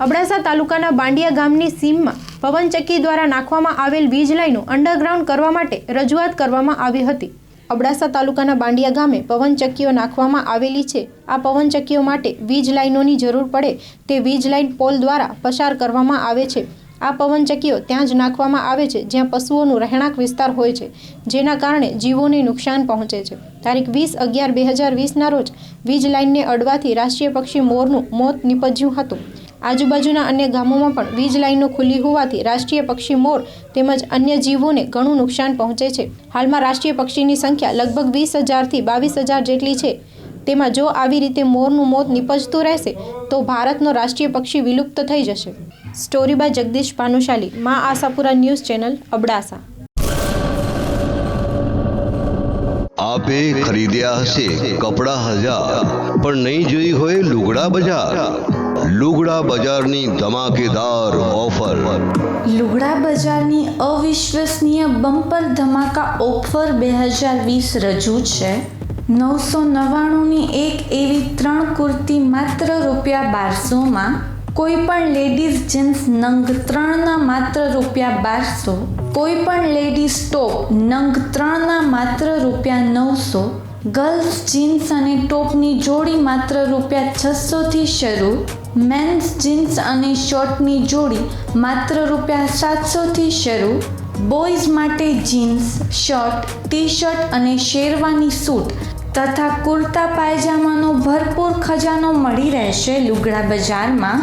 અબડાસા તાલુકાના બાંડિયા ગામની સીમમાં પવનચક્કી દ્વારા નાખવામાં આવેલ વીજ લાઈનો અંડરગ્રાઉન્ડ કરવા માટે રજૂઆત કરવામાં આવી હતી। અબડાસા તાલુકાના બાંડિયા ગામે પવનચક્કીઓ નાખવામાં આવેલી છે। આ પવનચક્કીઓ માટે વીજ લાઈનોની જરૂર પડે તે વીજ લાઈન પોલ દ્વારા પસાર કરવામાં આવે છે। આ પવનચક્કીઓ ત્યાં જ નાખવામાં આવે છે જ્યાં પશુઓનું રહેણાંક વિસ્તાર હોય છે, જેના કારણે જીવોને નુકસાન પહોંચે છે। તારીખ 20/11/2020ના રોજ વીજ લાઈનને અડવાથી રાષ્ટ્રીય પક્ષી મોરનું મોત નીપજ્યું હતું। આજુબાજુના અન્ય ગામોમાં પણ વીજ લાઈનો ખુલ્લી હોવાથી રાષ્ટ્રીય પક્ષી મોર તેમજ અન્ય જીવોને ઘણું નુકસાન પહોંચે છે। હાલમાં રાષ્ટ્રીય પક્ષીની સંખ્યા લગભગ 20,000થી 22,000 જેટલી છે। તેમાં જો આવી રીતે મોરનું મોત નીપજતું રહેશે તો ભારતનો રાષ્ટ્રીય પક્ષી વિલુપ્ત થઈ જશે। સ્ટોરી બાય જગદીશ ભાનુશાલી, માં આશાપુરા ન્યૂઝ ચેનલ, અબડાસા। આપે ખરીદ્યા હશે કપડા હજાર, પણ નહીં જોઈ હોય લુગડા બજાર। લુગડા બજારની ધમાકેદાર ઓફર। લુગડા બજારની અવિશ્વસનીય બમ્પર ધમાકા ઓફર 2020 રજૂ છે। 999ની એક એવી 3 કુર્તી માત્ર ₹1200માં, કોઈ પણ લેડીઝ જીન્સ નંગ 3ના માત્ર ₹1200, કોઈ પણ લેડીઝ ટોપ નંગ 3ના માત્ર ₹900, ગર્લ્સ જીન્સ અને ટોપની જોડી માત્ર ₹600થી શરૂ, મેન્સ જીન્સ અને શર્ટની જોડી માત્ર ₹700થી શરૂ, બોયઝ માટે જીન્સ, શર્ટ, ટી શર્ટ અને શેરવાની સૂટ તથા કુર્તા પાયજામાનો ભરપૂર ખજાનો મળી રહેશે। લુગડા બજારમાં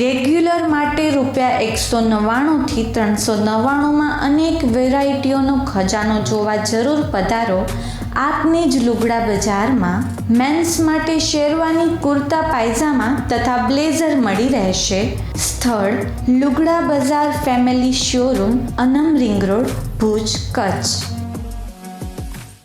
રેગ્યુલર માટે ₹199થી ₹399માં અનેક વેરાયટીઓનો ખજાનો જોવા જરૂર પધારો આપને જ લુગડા બજારમાં। મેન્સ માટે શેરવાની, કુર્તા પાયજામા તથા બ્લેઝર મળી રહેશે। સ્થળ લુગડા બજાર ફેમિલી શોરૂમ, અનમ રિંગ રોડ, ભુજ, કચ્છ।